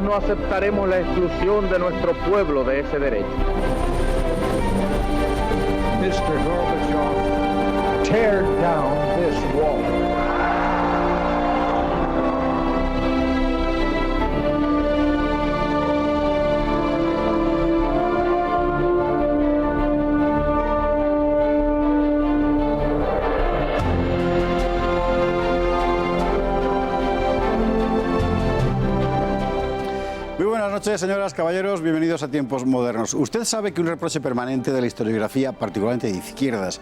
no aceptaremos la exclusión de nuestro pueblo de ese derecho. Mr. Gorbachev, tear down this wall. Buenas noches, señoras, caballeros, bienvenidos a Tiempos Modernos. Usted sabe que un reproche permanente de la historiografía, particularmente de izquierdas,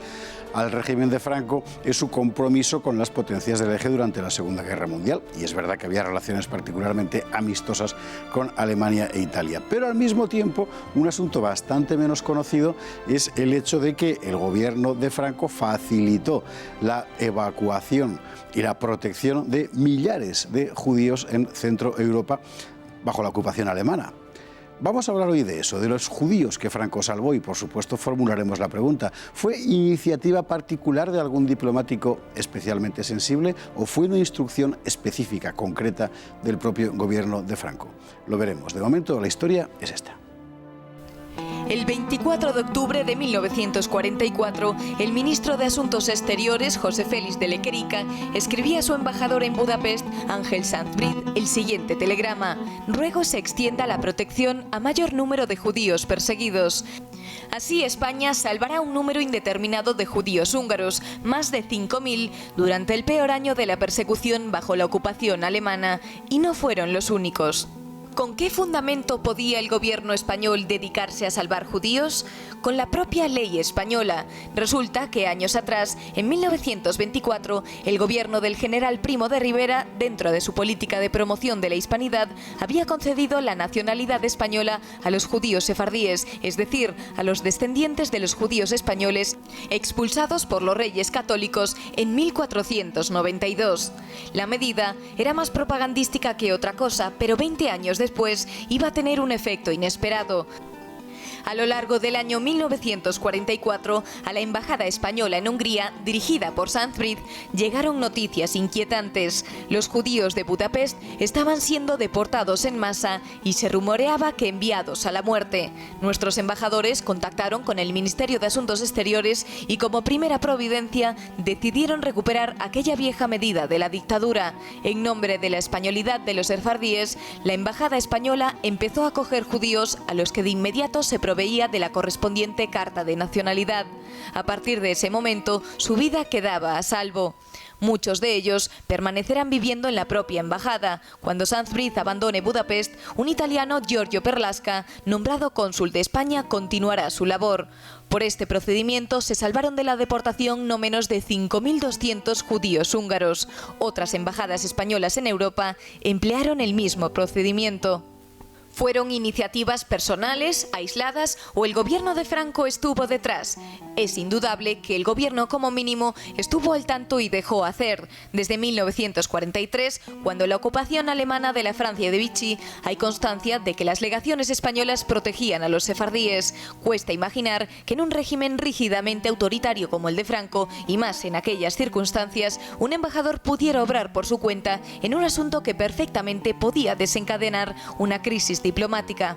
al régimen de Franco es su compromiso con las potencias del eje durante la Segunda Guerra Mundial. Y es verdad que había relaciones particularmente amistosas con Alemania e Italia. Pero al mismo tiempo, un asunto bastante menos conocido es el hecho de que el gobierno de Franco facilitó la evacuación y la protección de millares de judíos en Centro Europa bajo la ocupación alemana. Vamos a hablar hoy de eso, de los judíos que Franco salvó y, por supuesto, formularemos la pregunta. ¿Fue iniciativa particular de algún diplomático especialmente sensible o fue una instrucción específica, concreta, del propio gobierno de Franco? Lo veremos. De momento, la historia es esta. El 24 de octubre de 1944, el ministro de Asuntos Exteriores, José Félix de Lequerica, escribía a su embajador en Budapest, Ángel Sanz-Briz, el siguiente telegrama: ruego se extienda la protección a mayor número de judíos perseguidos. Así, España salvará un número indeterminado de judíos húngaros, más de 5.000, durante el peor año de la persecución bajo la ocupación alemana, y no fueron los únicos. ¿Con qué fundamento podía el gobierno español dedicarse a salvar judíos? Con la propia ley española. Resulta que años atrás, en 1924, el gobierno del general Primo de Rivera, dentro de su política de promoción de la hispanidad, había concedido la nacionalidad española a los judíos sefardíes, es decir, a los descendientes de los judíos españoles expulsados por los reyes católicos en 1492. La medida era más propagandística que otra cosa, pero 20 años después iba a tener un efecto inesperado. A lo largo del año 1944, a la embajada española en Hungría, dirigida por Sanz-Briz, llegaron noticias inquietantes. Los judíos de Budapest estaban siendo deportados en masa y se rumoreaba que enviados a la muerte. Nuestros embajadores contactaron con el Ministerio de Asuntos Exteriores y, como primera providencia, decidieron recuperar aquella vieja medida de la dictadura. En nombre de la españolidad de los sefardíes, la embajada española empezó a acoger judíos a los que de inmediato se proveía de la correspondiente carta de nacionalidad. A partir de ese momento, su vida quedaba a salvo. Muchos de ellos permanecerán viviendo en la propia embajada. Cuando Sanz-Briz abandone Budapest, un italiano, Giorgio Perlasca, nombrado cónsul de España, continuará su labor. Por este procedimiento se salvaron de la deportación no menos de 5.200 judíos húngaros. Otras embajadas españolas en Europa emplearon el mismo procedimiento. ¿Fueron iniciativas personales, aisladas, o el gobierno de Franco estuvo detrás? Es indudable que el gobierno, como mínimo, estuvo al tanto y dejó hacer. Desde 1943, cuando la ocupación alemana de la Francia de Vichy, hay constancia de que las legaciones españolas protegían a los sefardíes. Cuesta imaginar que en un régimen rígidamente autoritario como el de Franco, y más en aquellas circunstancias, un embajador pudiera obrar por su cuenta en un asunto que perfectamente podía desencadenar una crisis diplomática.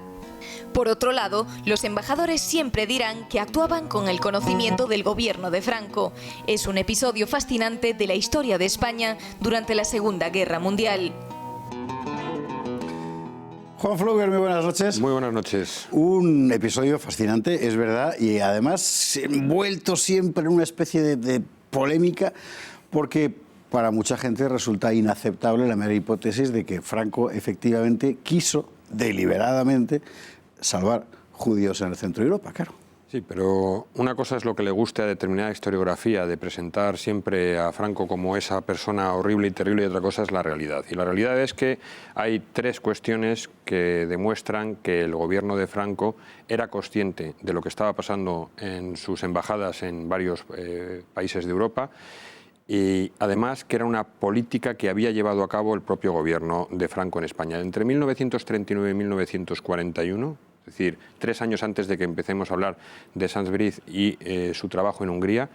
Por otro lado, los embajadores siempre dirán que actuaban con el conocimiento del gobierno de Franco. Es un episodio fascinante de la historia de España durante la Segunda Guerra Mundial. Juan Floguer, muy buenas noches. Muy buenas noches. Un episodio fascinante, es verdad, y además envuelto siempre en una especie de polémica, porque para mucha gente resulta inaceptable la mera hipótesis de que Franco efectivamente quiso deliberadamente salvar judíos en el centro de Europa, claro. Sí, pero una cosa es lo que le guste a determinada historiografía, de presentar siempre a Franco como esa persona horrible y terrible, y otra cosa es la realidad. Y la realidad es que hay tres cuestiones que demuestran que el gobierno de Franco era consciente de lo que estaba pasando en sus embajadas en varios países de Europa, y además que era una política que había llevado a cabo el propio gobierno de Franco en España. Entre 1939 y 1941, es decir, 3 años antes de que empecemos a hablar de Sanz-Briz y su trabajo en Hungría,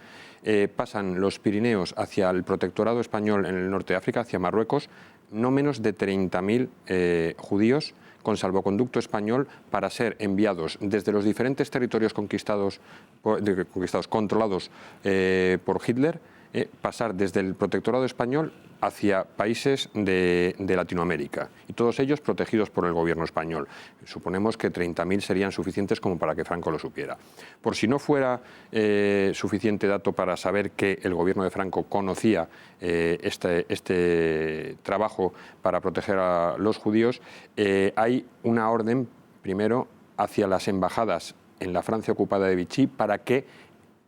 pasan los Pirineos hacia el protectorado español en el norte de África, hacia Marruecos, no menos de 30.000 judíos con salvoconducto español para ser enviados desde los diferentes territorios conquistados, controlados por Hitler, pasar desde el protectorado español hacia países de Latinoamérica, y todos ellos protegidos por el gobierno español. Suponemos que 30.000 serían suficientes como para que Franco lo supiera. Por si no fuera suficiente dato para saber que el gobierno de Franco conocía este trabajo para proteger a los judíos, hay una orden, primero, hacia las embajadas en la Francia ocupada de Vichy para que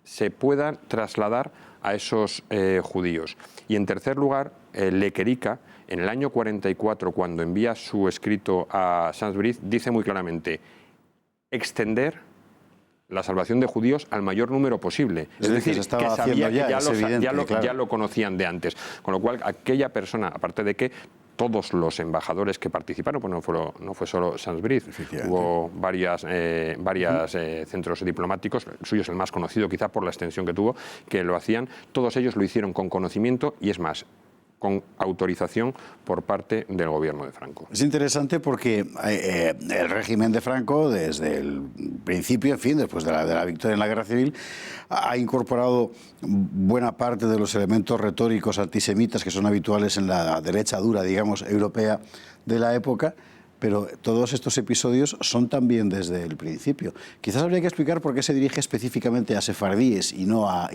se puedan trasladar a esos judíos. Y en tercer lugar, Lequerica, en el año 44, cuando envía su escrito a Saint-Brieuc, dice muy claramente: extender la salvación de judíos al mayor número posible. Es decir, que sabía que ya lo conocían de antes. Con lo cual, aquella persona, aparte de que todos los embajadores que participaron, pues no fue solo Saint-Brieuc, hubo varios centros diplomáticos, el suyo es el más conocido quizá por la extensión que tuvo, que lo hacían, todos ellos lo hicieron con conocimiento y, es más, con autorización por parte del gobierno de Franco. Es interesante porque el régimen de Franco, desde el principio, en fin, después de la victoria en la Guerra Civil, ha incorporado buena parte de los elementos retóricos antisemitas que son habituales en la derecha dura, digamos, europea de la época. Pero todos estos episodios son también desde el principio. Quizás habría que explicar por qué se dirige específicamente a sefardíes y no a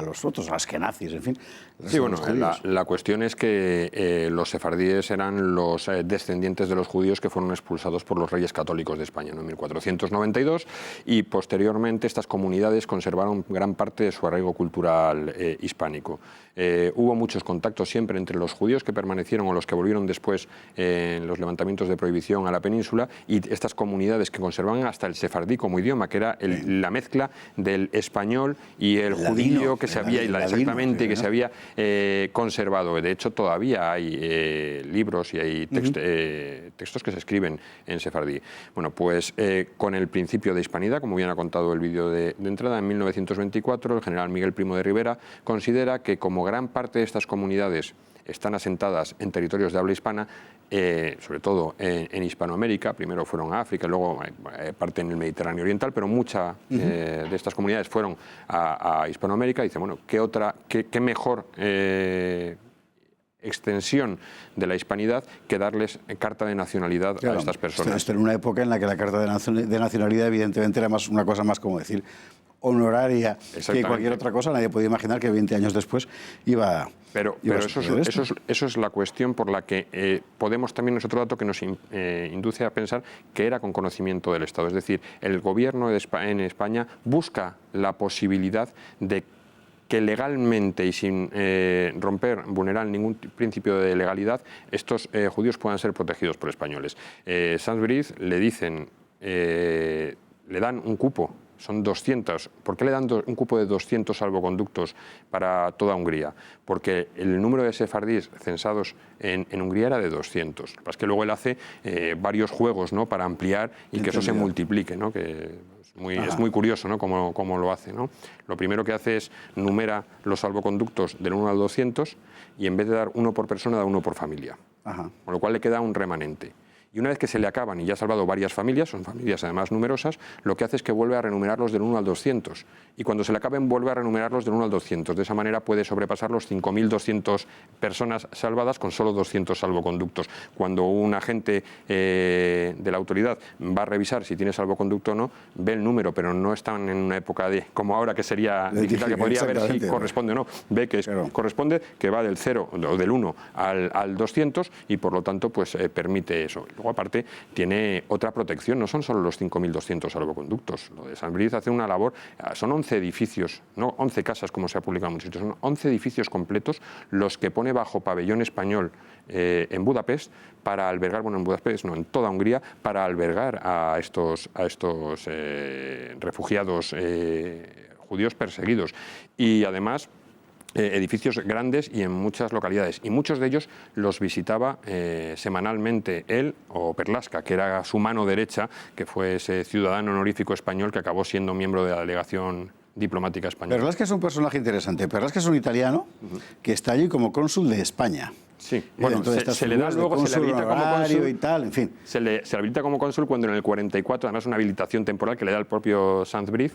los otros, a los askenazis, en fin. Sí, bueno, la cuestión es que los sefardíes eran los descendientes de los judíos que fueron expulsados por los reyes católicos de España, ¿no?, en 1492, y posteriormente estas comunidades conservaron gran parte de su arraigo cultural hispánico. Hubo muchos contactos siempre entre los judíos que permanecieron o los que volvieron después en los levantamientos de prohibición a la península, y estas comunidades que conservaban hasta el sefardí como idioma, que era la mezcla del español y el judío que se había exactamente que se había conservado. De hecho, todavía hay libros y hay textos que se escriben en sefardí. Bueno, pues con el principio de hispanidad, como bien ha contado el vídeo de entrada, en 1924 el general Miguel Primo de Rivera considera que, como gran parte de estas comunidades están asentadas en territorios de habla hispana, sobre todo en Hispanoamérica, primero fueron a África, luego parte en el Mediterráneo Oriental, pero muchas de estas comunidades fueron a Hispanoamérica, y dice, bueno, ¿qué mejor extensión de la hispanidad que darles carta de nacionalidad a estas personas? Esto en una época en la que la carta de nacionalidad evidentemente era una cosa más, como decir, honoraria que cualquier otra cosa. Nadie podía imaginar que 20 años después iba Pero eso es la cuestión por la que Podemos también es otro dato que nos induce a pensar que era con conocimiento del Estado. Es decir, el gobierno en España busca la posibilidad de que legalmente y sin vulnerar ningún principio de legalidad, estos judíos puedan ser protegidos por españoles. Saint-Brieuc le dan un cupo. Son 200. ¿Por qué le dan un cupo de 200 salvoconductos para toda Hungría? Porque el número de sefardíes censados en Hungría era de 200. Lo que pasa es que luego él hace varios juegos, ¿no?, para ampliar y que eso se multiplique, ¿no?, que es muy curioso, ¿no?, cómo lo hace, ¿no? Lo primero que hace es numera los salvoconductos del 1 al 200 y en vez de dar uno por persona, da uno por familia. Con lo cual le queda un remanente. Y una vez que se le acaban y ya ha salvado varias familias, son familias además numerosas, lo que hace es que vuelve a renumerarlos del 1 al 200. Y cuando se le acaben, vuelve a renumerarlos del 1 al 200. De esa manera puede sobrepasar los 5.200 personas salvadas con solo 200 salvoconductos. Cuando un agente de la autoridad va a revisar si tiene salvoconducto o no, ve el número, pero no están en una época como ahora, que sería digital, que podría ver si corresponde o no. Ve que corresponde, que va del 0 o del 1 al 200 y por lo tanto pues permite eso. Luego, aparte, tiene otra protección, no son solo los 5.200 salvoconductos. Lo de Saint-Brieuc hace una labor, son 11 edificios, no 11 casas como se ha publicado en muchos sitios, son 11 edificios completos los que pone bajo pabellón español en Budapest para albergar, bueno, en Budapest no, en toda Hungría, para albergar a estos refugiados judíos perseguidos. Y además edificios grandes y en muchas localidades, y muchos de ellos los visitaba semanalmente él o Perlasca, que era su mano derecha, que fue ese ciudadano honorífico español que acabó siendo miembro de la delegación diplomática española. Perlasca es un personaje interesante. Perlasca es un italiano que está allí como cónsul de España. Sí, bueno, se le da luego, se le habilita como cónsul y tal, en fin. Se le habilita como cónsul cuando en el 44, además una habilitación temporal que le da el propio Saint-Brieuc,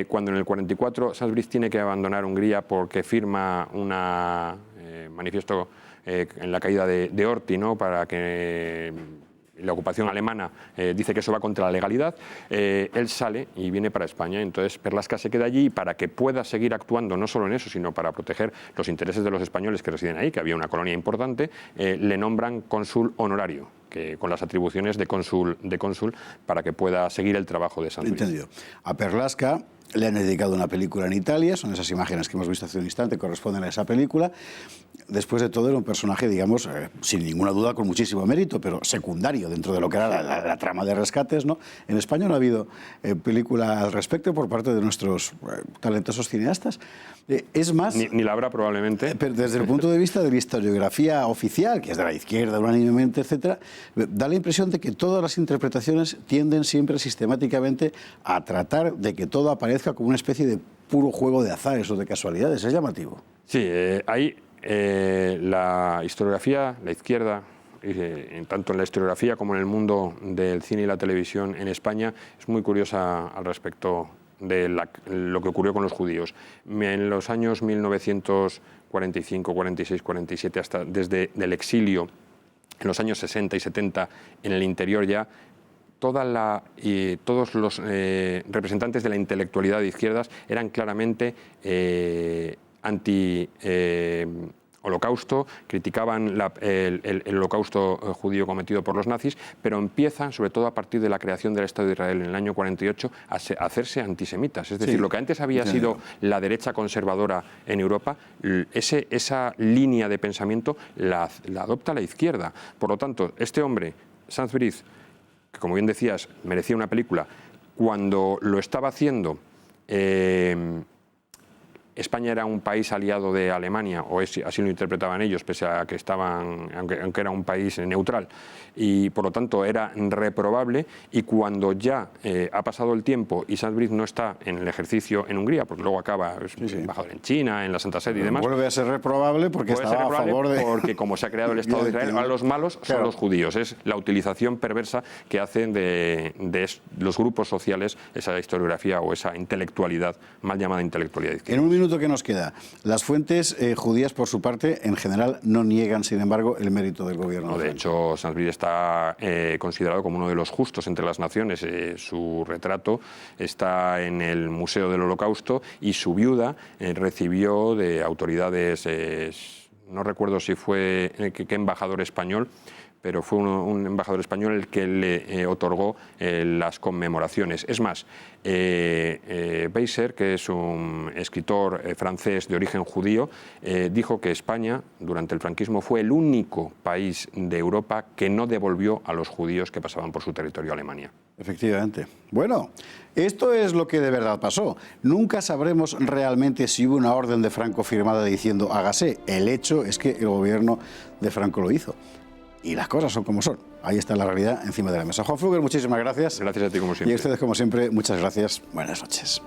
cuando en el 44 Saint-Brieuc tiene que abandonar Hungría porque firma un manifiesto en la caída de Horthy, ¿no?, para que la ocupación alemana dice que eso va contra la legalidad, él sale y viene para España. Entonces Perlasca se queda allí y para que pueda seguir actuando no solo en eso, sino para proteger los intereses de los españoles que residen ahí, que había una colonia importante, le nombran cónsul honorario, que con las atribuciones de cónsul para que pueda seguir el trabajo de Saint-Brieuc. Entendido. A Perlasca le han dedicado una película en Italia, son esas imágenes que hemos visto hace un instante, corresponden a esa película. Después de todo era un personaje, digamos, sin ninguna duda, con muchísimo mérito, pero secundario dentro de lo que era la trama de rescates, ¿no? En España no ha habido película al respecto por parte de nuestros talentosos cineastas. Es más... Ni la habrá probablemente. Pero desde el punto de vista de la historiografía oficial, que es de la izquierda unánimemente, etcétera, da la impresión de que todas las interpretaciones tienden siempre sistemáticamente a tratar de que todo aparezca como una especie de puro juego de azares o de casualidades. Es llamativo. Sí, hay la historiografía, la izquierda, tanto en la historiografía como en el mundo del cine y la televisión en España, es muy curiosa al respecto de lo que ocurrió con los judíos. En los años 1945, 46, 47, hasta desde el exilio, en los años 60 y 70, en el interior ya, todos los representantes de la intelectualidad de izquierdas eran claramente anti-holocausto, criticaban el holocausto judío cometido por los nazis, pero empiezan, sobre todo a partir de la creación del Estado de Israel en el año 48, a hacerse antisemitas. Es decir, lo que antes había sido la derecha conservadora en Europa, esa línea de pensamiento la adopta la izquierda. Por lo tanto, este hombre, Saint-Brieuc, que como bien decías, merecía una película, cuando lo estaba haciendo, España era un país aliado de Alemania, o así lo interpretaban ellos, pese a que aunque era un país neutral, y por lo tanto era reprobable, y cuando ya ha pasado el tiempo y Saint-Brieuc no está en el ejercicio en Hungría, porque luego acaba embajador en China, en la Santa Sede y demás. Vuelve a ser reprobable porque estaba a favor de... Porque como se ha creado el Estado de Israel, ahora los malos son los judíos. Es la utilización perversa que hacen de los grupos sociales esa historiografía o esa intelectualidad, mal llamada intelectualidad izquierda. En un minuto que nos queda, las fuentes judías, por su parte, en general no niegan, sin embargo, el mérito del gobierno. No, de hecho, Saint-Brieuc está considerado como uno de los justos entre las naciones. Su retrato está en el Museo del Holocausto y su viuda recibió de autoridades, no recuerdo si fue qué embajador español, pero fue un embajador español el que le otorgó las conmemoraciones. Es más, Beiser, que es un escritor francés de origen judío, dijo que España, durante el franquismo, fue el único país de Europa que no devolvió a los judíos que pasaban por su territorio a Alemania. Efectivamente. Bueno, esto es lo que de verdad pasó. Nunca sabremos realmente si hubo una orden de Franco firmada diciendo hágase. El hecho es que el gobierno de Franco lo hizo. Y las cosas son como son. Ahí está la realidad encima de la mesa. Juan Pflüger, muchísimas gracias. Gracias a ti, como siempre. Y a ustedes, como siempre, muchas gracias. Buenas noches.